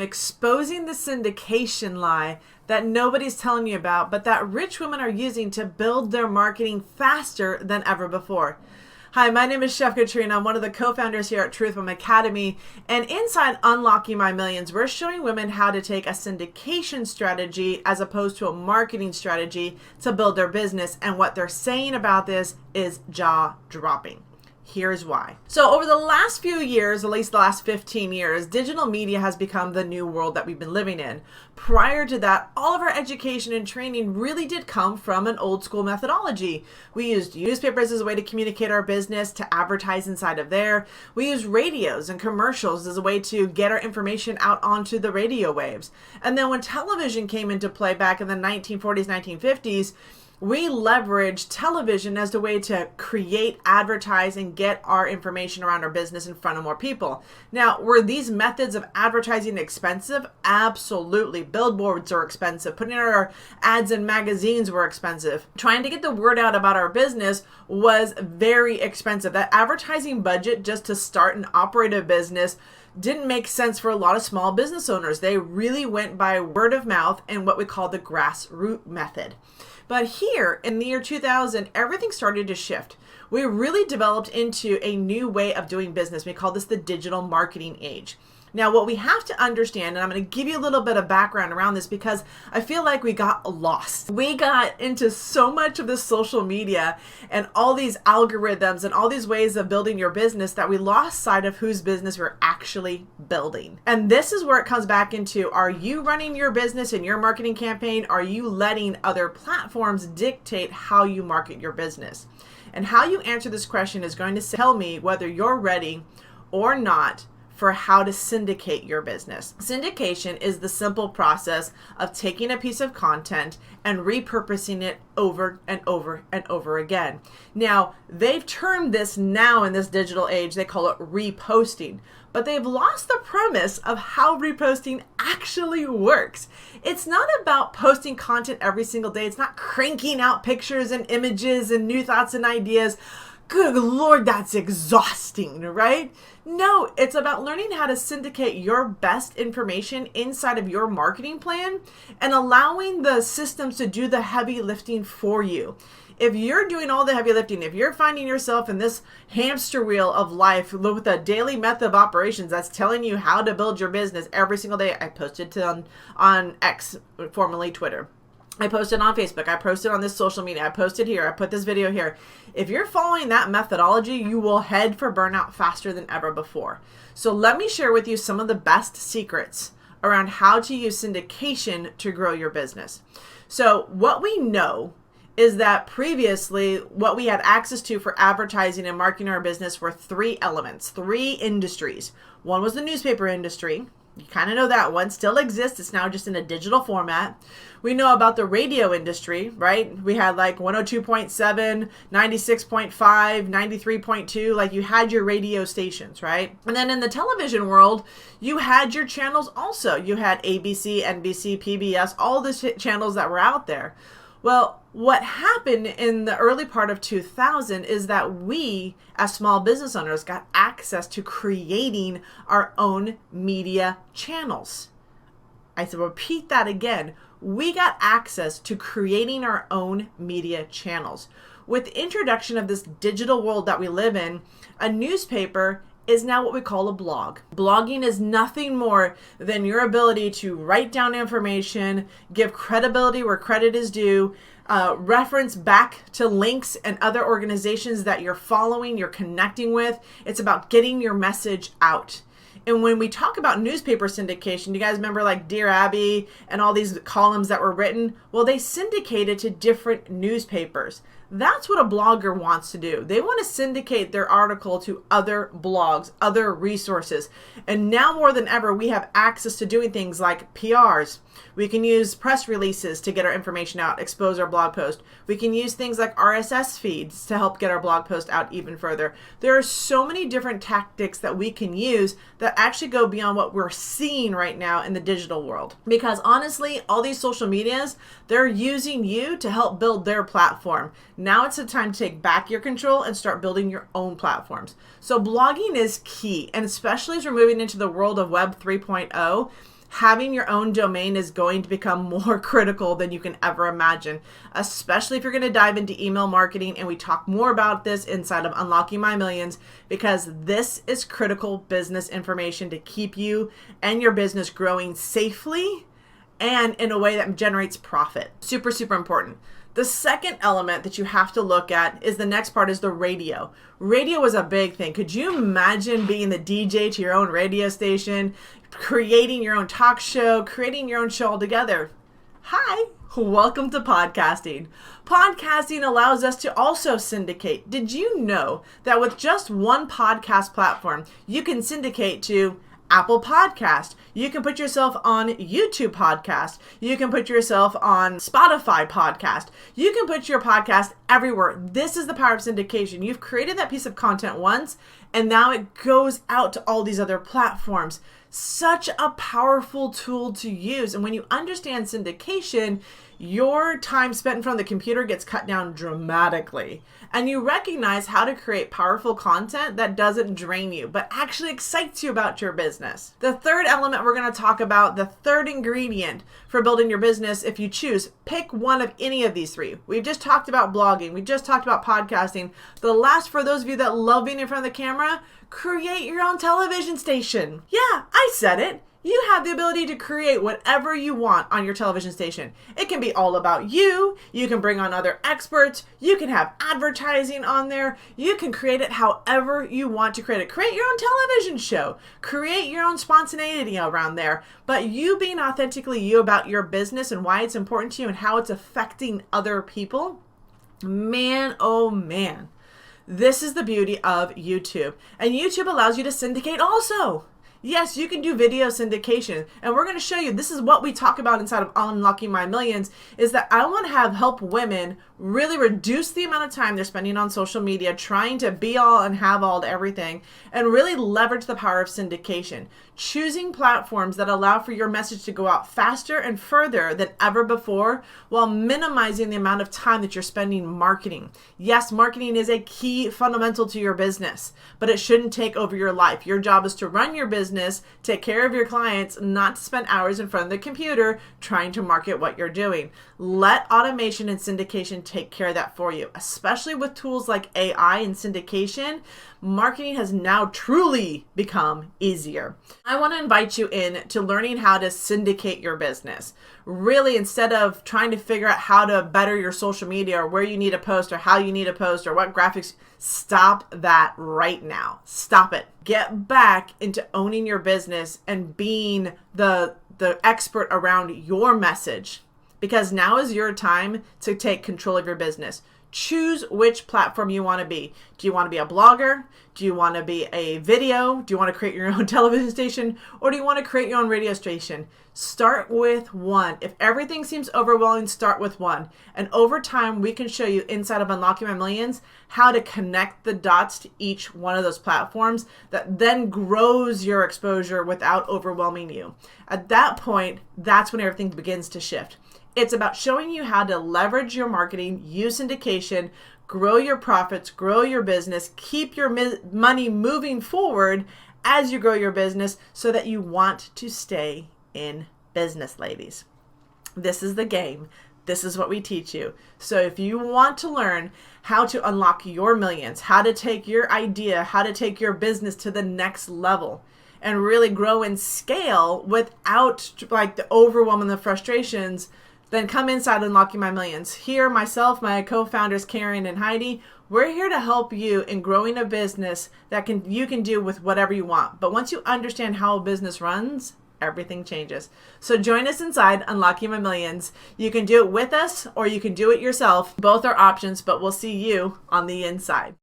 I'm exposing the syndication lie that nobody's telling you about, but that rich women are using to build their marketing faster than ever before. Hi, my name is Chef Katrina. I'm one of the co-founders here at Truth Mom Academy. And inside Unlocking My Millions, we're showing women how to take a syndication strategy as opposed to a marketing strategy to build their business. And what they're saying about this is jaw-dropping. Here's why. So over the last few years, at least the last 15 years, digital media has become the new world that we've been living in. Prior to that, all of our education and training really did come from an old school methodology. We used newspapers as a way to communicate our business, to advertise inside of there. We used radios and commercials as a way to get our information out onto the radio waves. And then when television came into play back in the 1940s, 1950s, we leveraged television as a way to create, advertise, and get our information around our business in front of more people. Now, were these methods of advertising expensive? Absolutely. Billboards are expensive. Putting our ads in magazines were expensive. Trying to get the word out about our business was very expensive. That advertising budget just to start and operate a business didn't make sense for a lot of small business owners. They really went by word of mouth and what we call the grassroots method. But here in the year 2000, everything started to shift. We really developed into a new way of doing business. We call this the digital marketing age. Now, what we have to understand, and I'm going to give you a little bit of background around this because I feel like we got lost. We got into so much of the social media and all these algorithms and all these ways of building your business that we lost sight of whose business we're actually building. And this is where it comes back into, are you running your business and your marketing campaign? Are you letting other platforms dictate how you market your business? And how you answer this question is going to tell me whether you're ready or not for how to syndicate your business. Syndication is the simple process of taking a piece of content and repurposing it over and over and over again. Now, they've termed this now in this digital age, they call it reposting, but they've lost the premise of how reposting actually works. It's not about posting content every single day. It's not cranking out pictures and images and new thoughts and ideas. Good Lord, that's exhausting, right? No, it's about learning how to syndicate your best information inside of your marketing plan and allowing the systems to do the heavy lifting for you. If you're doing all the heavy lifting, if you're finding yourself in this hamster wheel of life with a daily method of operations that's telling you how to build your business every single day, I posted on X, formerly Twitter. I posted on Facebook, I posted on this social media, I posted here, I put this video here. If you're following that methodology, you will head for burnout faster than ever before. So let me share with you some of the best secrets around how to use syndication to grow your business. So what we know is that previously what we had access to for advertising and marketing our business were three elements, three industries. One was the newspaper industry. You kind of know that one still exists. It's now just in a digital format. We know about the radio industry, right? We had like 102.7, 96.5, 93.2, like you had your radio stations, right? And then in the television world, you had your channels also. You had ABC, NBC, PBS, all the channels that were out there. Well, what happened in the early part of 2000 is that we, as small business owners, got access to creating our own media channels. I said, repeat that again. We got access to creating our own media channels. With the introduction of this digital world that we live in, a newspaper is now what we call a blog. Blogging is nothing more than your ability to write down information, give credibility where credit is due, reference back to links and other organizations that you're following, you're connecting with. It's about getting your message out. And when we talk about newspaper syndication, you guys remember like Dear Abby and all these columns that were written? Well, they syndicated to different newspapers. That's what a blogger wants to do. They want to syndicate their article to other blogs, other resources. And now more than ever, we have access to doing things like PRs. We can use press releases to get our information out, expose our blog post. We can use things like RSS feeds to help get our blog post out even further. There are so many different tactics that we can use that actually go beyond what we're seeing right now in the digital world. Because honestly, all these social medias, they're using you to help build their platform. Now it's the time to take back your control and start building your own platforms. So blogging is key, and especially as we're moving into the world of Web 3.0, Having your own domain is going to become more critical than you can ever imagine, especially if you're going to dive into email marketing. And we talk more about this inside of Unlocking My Millions, because this is critical business information to keep you and your business growing safely and in a way that generates profit. Super, super important. The second element that you have to look at is the next part, is the radio. Radio is a big thing. Could you imagine being the DJ to your own radio station, creating your own talk show, creating your own show altogether? Hi, welcome to podcasting. Podcasting allows us to also syndicate. Did you know that with just one podcast platform, you can syndicate to Apple Podcast? You can put yourself on YouTube Podcast. You can put yourself on Spotify Podcast. You can put your podcast everywhere. This is the power of syndication. You've created that piece of content once, and now it goes out to all these other platforms. Such a powerful tool to use. And when you understand syndication, your time spent in front of the computer gets cut down dramatically. And you recognize how to create powerful content that doesn't drain you, but actually excites you about your business. The third element we're going to talk about, the third ingredient for building your business, if you choose, pick one of any of these three. We've just talked about blogging. We just talked about podcasting. The last, for those of you that love being in front of the camera, create your own television station. Yeah, I said it. You have the ability to create whatever you want on your television station. It can be all about you. You can bring on other experts. You can have advertising on there. You can create it however you want to create it. Create your own television show. Create your own spontaneity around there. But you being authentically you about your business and why it's important to you and how it's affecting other people, man, oh man. This is the beauty of YouTube. And YouTube allows you to syndicate also. Yes, you can do video syndication. And we're going to show you, this is what we talk about inside of Unlocking My Millions, is that I want to help women really reduce the amount of time they're spending on social media trying to be all and have all to everything, and really leverage the power of syndication. Choosing platforms that allow for your message to go out faster and further than ever before, while minimizing the amount of time that you're spending marketing. Yes, marketing is a key fundamental to your business, but it shouldn't take over your life. Your job is to run your business, take care of your clients, not to spend hours in front of the computer trying to market what you're doing. Let automation and syndication take care of that for you, especially with tools like AI and syndication. Marketing has now truly become easier. I want to invite you in to learning how to syndicate your business. Really, instead of trying to figure out how to better your social media or where you need to post or how you need to post or what graphics, stop that right now. Stop it. Get back into owning your business and being the expert around your message, because now is your time to take control of your business. Choose which platform you want to be. Do you want to be a blogger? Do you want to be a video? Do you want to create your own television station? Or do you want to create your own radio station? Start with one. If everything seems overwhelming, start with one. And over time, we can show you inside of Unlocking My Millions how to connect the dots to each one of those platforms that then grows your exposure without overwhelming you. At that point, that's when everything begins to shift. It's about showing you how to leverage your marketing, use syndication, grow your profits, grow your business, keep your money moving forward as you grow your business so that you want to stay in business, ladies. This is the game. This is what we teach you. So if you want to learn how to unlock your millions, how to take your idea, how to take your business to the next level, and really grow and scale without like the overwhelm and the frustrations, then come inside Unlocking My Millions. Here, myself, my co-founders, Karen and Heidi, we're here to help you in growing a business that you can do with whatever you want. But once you understand how a business runs, everything changes. So join us inside Unlocking My Millions. You can do it with us or you can do it yourself. Both are options, but we'll see you on the inside.